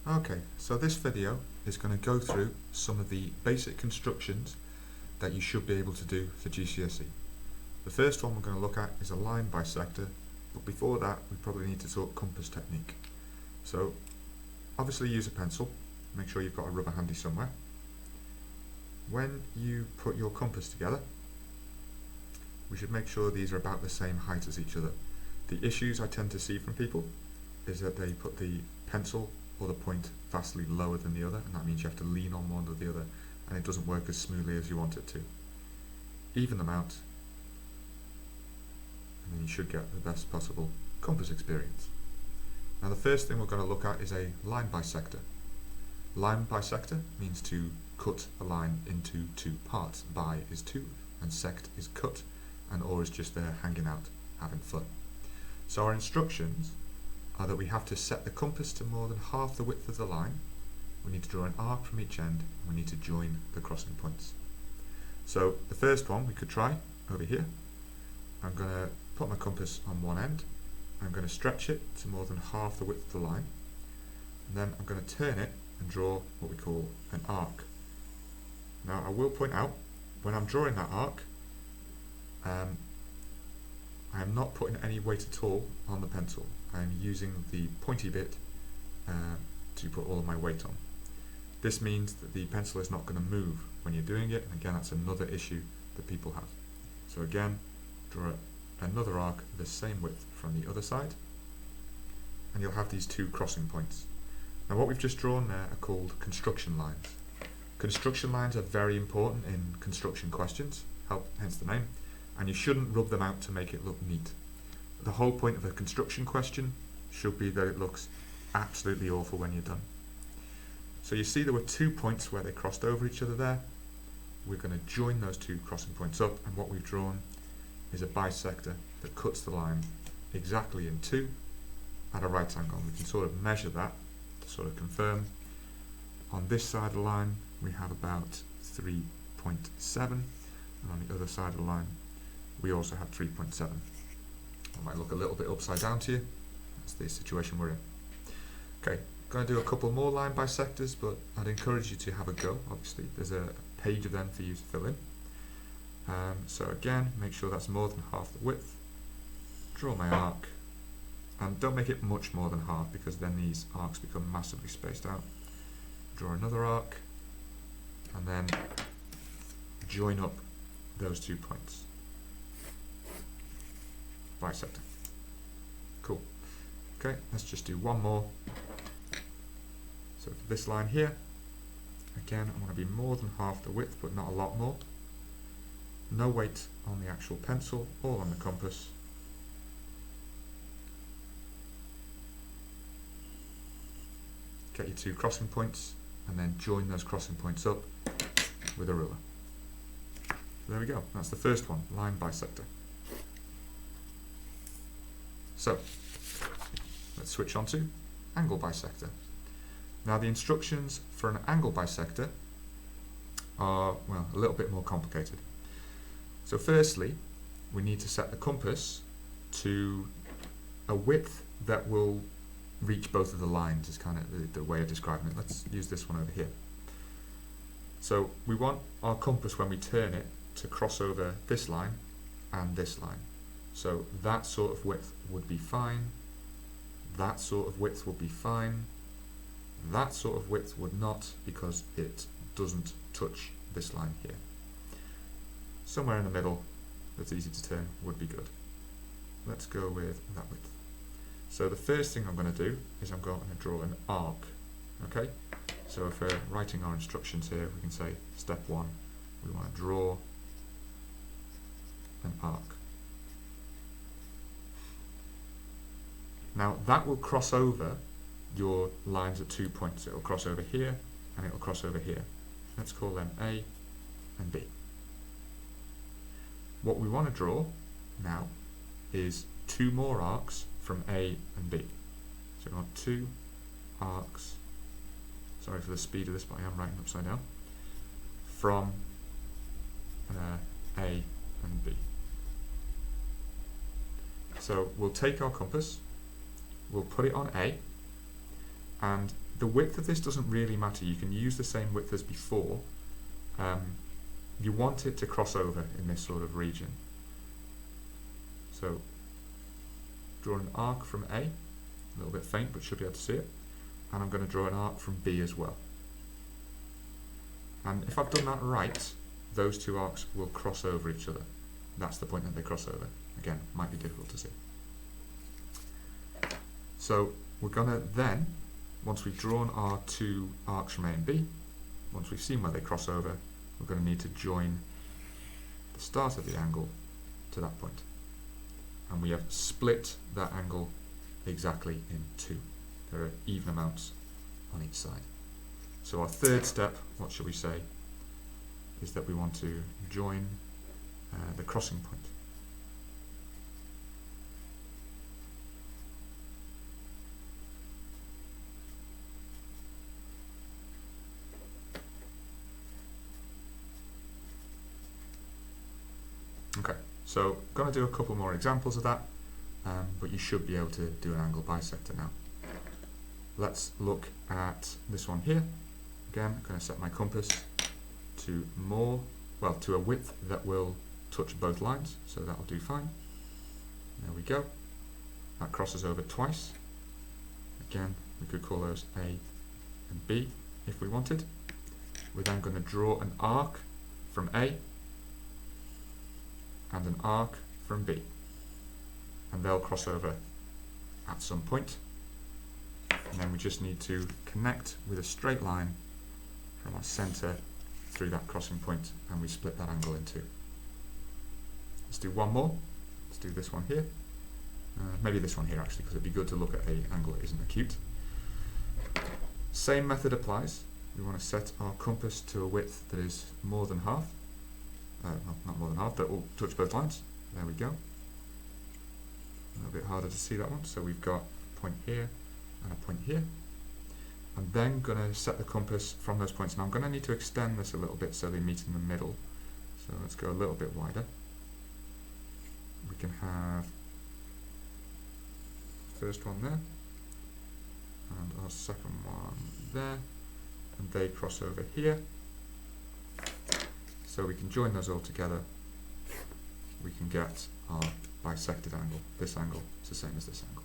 Okay, so this video is going to go through some of the basic constructions that you should be able to do for GCSE. The first one we're going to look at is a line bisector, but before that we probably need to talk compass technique. So obviously use a pencil, make sure you've got a rubber handy somewhere. When you put your compass together, we should make sure these are about the same height as each other. The issues I tend to see from people is that they put the pencil or the point vastly lower than the other, and that means you have to lean on one or the other, and it doesn't work as smoothly as you want it to. Even them out, and then you should get the best possible compass experience. Now the first thing we're going to look at is a line bisector. Line bisector means to cut a line into two parts. Bi is two, and sect is cut, and or is just there hanging out, having fun. So our instructions are that we have to set the compass to more than half the width of the line, we need to draw an arc from each end, and we need to join the crossing points. So the first one we could try over here. I'm going to put my compass on one end, I'm going to stretch it to more than half the width of the line, and then I'm going to turn it and draw what we call an arc. Now I will point out, when I'm drawing that arc, I am not putting any weight at all on the pencil. I am using the pointy bit to put all of my weight on. This means that the pencil is not going to move when you're doing it, and again that's another issue that people have. So again, draw another arc the same width from the other side, and you'll have these two crossing points. Now what we've just drawn there are called construction lines. Construction lines are very important in construction questions, hence the name, and you shouldn't rub them out to make it look neat. The whole point of a construction question should be that it looks absolutely awful when you're done. So you see there were 2 points where they crossed over each other there. We're going to join those two crossing points up, and what we've drawn is a bisector that cuts the line exactly in two at a right angle. We can sort of measure that to sort of confirm. On this side of the line we have about 3.7, and on the other side of the line we also have 3.7. I might look a little bit upside down to you. That's the situation we're in. Okay, going to do a couple more line bisectors, but I'd encourage you to have a go. Obviously there's a page of them for you to fill in. So again, make sure that's more than half the width. Draw my arc, and don't make it much more than half, because then these arcs become massively spaced out. Draw another arc, and then join up those 2 points. Bisector. Cool. Okay, let's just do one more. So for this line here, again I want to be more than half the width, but not a lot more. No weight on the actual pencil or on the compass. Get your two crossing points, and then join those crossing points up with a ruler. So there we go, that's the first one, line bisector. So let's switch on to angle bisector. Now the instructions for an angle bisector are, well, a little bit more complicated. So firstly, we need to set the compass to a width that will reach both of the lines, is kind of the way of describing it. Let's use this one over here. So we want our compass, when we turn it, to cross over this line and this line. So that sort of width would be fine, that sort of width would be fine, that sort of width would not, because it doesn't touch this line here. Somewhere in the middle that's easy to turn would be good. Let's go with that width. So the first thing I'm going to do is I'm going to draw an arc. Okay, so if we're writing our instructions here, we can say step 1, we want to draw an arc. Now that will cross over your lines at 2 points. It will cross over here and it will cross over here. Let's call them A and B. What we want to draw now is 2 more arcs from A and B. So we want 2 arcs, sorry for the speed of this, but I am writing upside down, from A and B. So we'll take our compass, we'll put it on A, and the width of this doesn't really matter. You can use the same width as before. You want it to cross over in this sort of region. So draw an arc from A, a little bit faint but should be able to see it, and I'm going to draw an arc from B as well. And if I've done that right, those two arcs will cross over each other. That's the point that they cross over. Again, might be difficult to see. So we're going to then, once we've drawn our two arcs from A and B, once we've seen where they cross over, we're going to need to join the start of the angle to that point. And we have split that angle exactly in two. There are even amounts on each side. So our third step, what shall we say, is that we want to join the crossing point. Okay, so I'm going to do a couple more examples of that, but you should be able to do an angle bisector now. Let's look at this one here. Again, I'm going to set my compass to to a width that will touch both lines, so that'll do fine. There we go. That crosses over twice. Again, we could call those A and B if we wanted. We're then going to draw an arc from A and an arc from B, and they'll cross over at some point. And then we just need to connect with a straight line from our centre through that crossing point, and we split that angle in two. Let's do one more. Let's do this one here. Maybe this one here actually, because it'd be good to look at an angle that isn't acute. Same method applies. We want to set our compass to a width that is more than half. Not more than half, that will touch both lines. There we go. A little bit harder to see that one. So we've got a point here and a point here. I'm then going to set the compass from those points. Now I'm going to need to extend this a little bit so they meet in the middle. So let's go a little bit wider. We can have the first one there, and our second one there, and they cross over here. So we can join those all together. We can get our bisected angle. This angle is the same as this angle.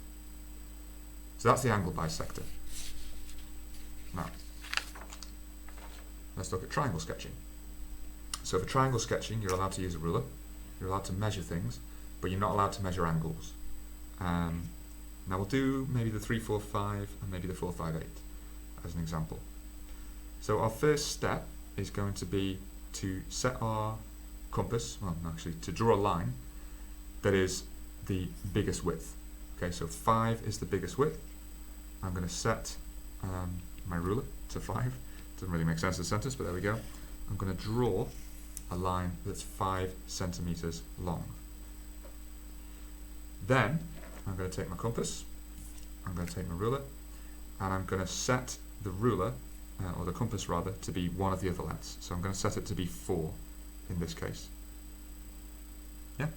So that's the angle bisector. Now, let's look at triangle sketching. So for triangle sketching, you're allowed to use a ruler. You're allowed to measure things, but you're not allowed to measure angles. Now we'll do maybe the 3, 4, 5 and maybe the 4, 5, 8 as an example. So our first step is going to be to set our compass, well actually to draw a line that is the biggest width. Okay, so 5 is the biggest width. I'm going to set my ruler to 5. Doesn't really make sense in a sentence, but there we go. I'm going to draw a line that's 5 centimeters long. Then I'm going to take my compass, I'm going to take my ruler, and I'm going to set the ruler, or the compass rather, to be one of the other lengths. So I'm going to set it to be 4 in this case. Yeah?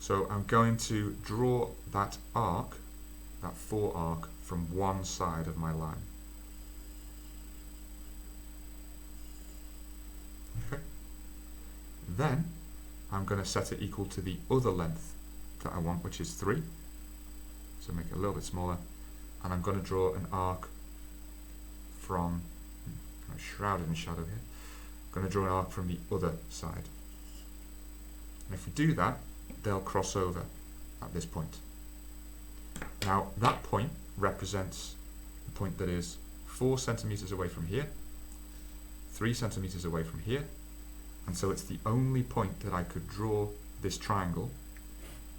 So I'm going to draw that arc, that 4 arc, from one side of my line. Okay. Then I'm going to set it equal to the other length that I want, which is 3. So make it a little bit smaller, and I'm going to draw an arc from, I'm shrouded in shadow here, I'm going to draw an arc from the other side. And if we do that, they'll cross over at this point. Now that point represents the point that is 4 centimeters away from here, 3 centimeters away from here, and so it's the only point that I could draw this triangle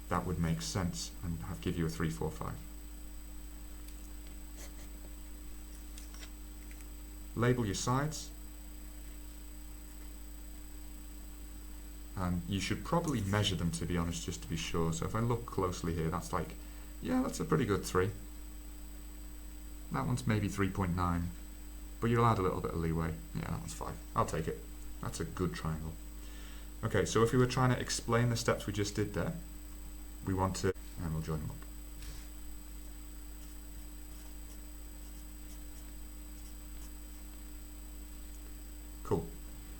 that would make sense and give you a 3, 4, 5. Label your sides, and you should probably measure them, to be honest, just to be sure. So if I look closely here, that's like, yeah, that's a pretty good 3. That one's maybe 3.9, but you're allowed a little bit of leeway. Yeah, that one's 5. I'll take it. That's a good triangle. Okay, so if we were trying to explain the steps we just did there, we want to, and we'll join them up.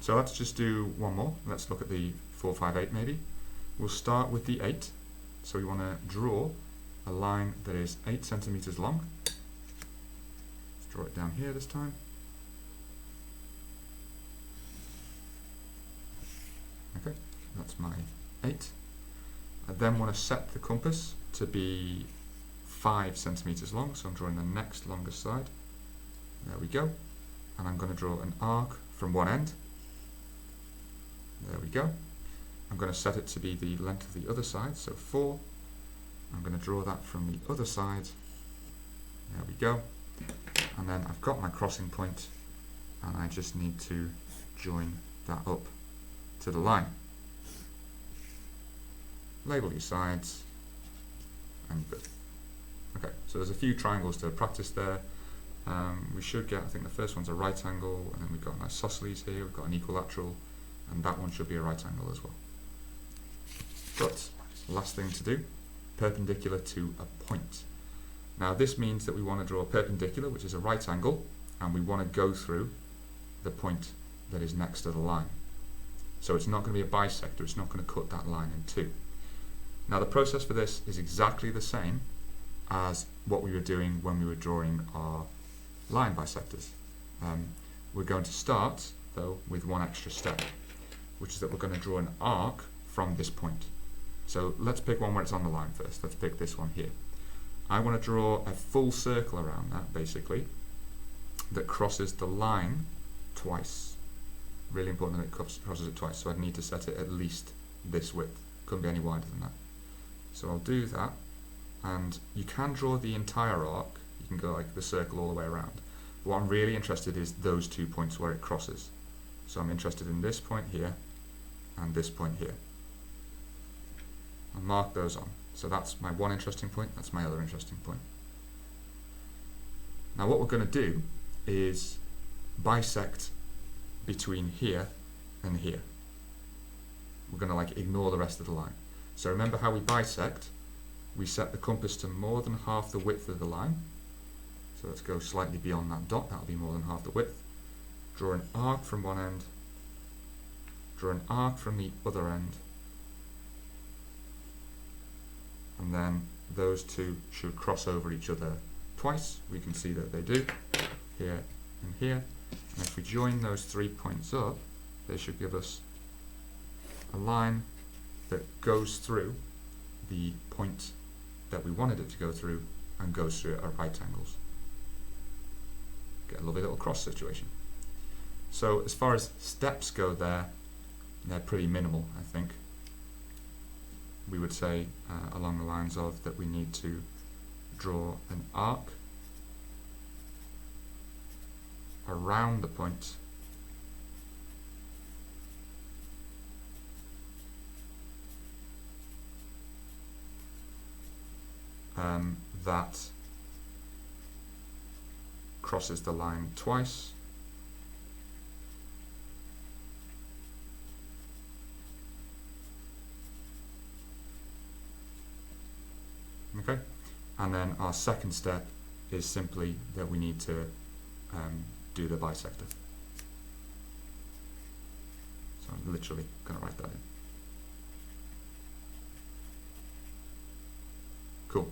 So let's just do one more. Let's look at the 4, 5, 8 maybe. We'll start with the 8. So we want to draw a line that is 8 centimeters long. Let's draw it down here this time. Okay, that's my 8. I then want to set the compass to be 5 centimeters long, so I'm drawing the next longest side. There we go. And I'm going to draw an arc from one end. There we go. I'm going to set it to be the length of the other side, so 4. I'm going to draw that from the other side. There we go. And then I've got my crossing point, and I just need to join that up to the line. Label your sides, and good. Okay, so there's a few triangles to practice there. We should get, I think the first one's a right angle, and then we've got an isosceles here, we've got an equilateral, and that one should be a right angle as well. But, last thing to do, perpendicular to a point. Now this means that we want to draw a perpendicular, which is a right angle, and we want to go through the point that is next to the line. So it's not going to be a bisector, it's not going to cut that line in two. Now the process for this is exactly the same as what we were doing when we were drawing our line bisectors. We're going to start, though, with one extra step, which is that we're going to draw an arc from this point. So let's pick one where it's on the line first. Let's pick this one here. I want to draw a full circle around that, basically, that crosses the line twice. Really important that it crosses it twice, so I'd need to set it at least this width. Couldn't be any wider than that. So I'll do that, and you can draw the entire arc. You can go like the circle all the way around. But what I'm really interested in is those 2 points where it crosses. So I'm interested in this point here and this point here. I'll mark those on. So that's my one interesting point, that's my other interesting point. Now what we're going to do is bisect between here and here. We're going to like ignore the rest of the line. So remember how we bisect, we set the compass to more than half the width of the line. So let's go slightly beyond that dot, that'll be more than half the width. Draw an arc from one end, draw an arc from the other end, and then those two should cross over each other twice. We can see that they do, here and here. And if we join those 3 points up, they should give us a line that goes through the point that we wanted it to go through and goes through it at right angles. Get a lovely little cross situation. So as far as steps go there, they're pretty minimal, I think. We would say along the lines of that we need to draw an arc around the point that crosses the line twice, okay, and then our second step is simply that we need to do the bisector. So I'm literally going to write that in. Cool.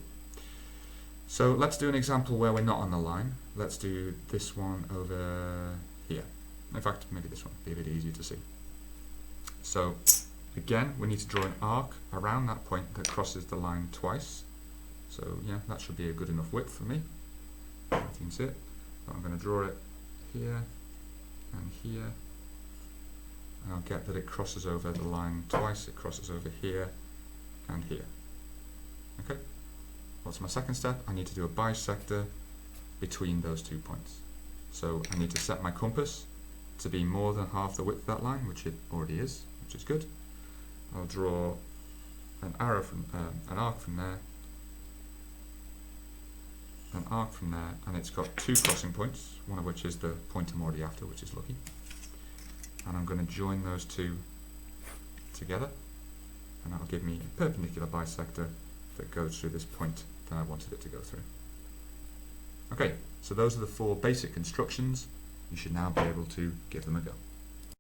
So let's do an example where we're not on the line. Let's do this one over here. In fact, maybe this one would be a bit easier to see. So again, we need to draw an arc around that point that crosses the line twice. So yeah, that should be a good enough width for me. You can see it. So I'm going to draw it here and here. And I'll get that it crosses over the line twice. It crosses over here and here. Okay. What's my second step? I need to do a bisector between those 2 points. So I need to set my compass to be more than half the width of that line, which it already is, which is good. I'll draw an arrow from an arc from there, an arc from there, and it's got 2 crossing points, one of which is the point I'm already after, which is lucky. And I'm going to join those two together, and that'll give me a perpendicular bisector that goes through this point that I wanted it to go through. Okay, so those are the 4 basic constructions. You should now be able to give them a go.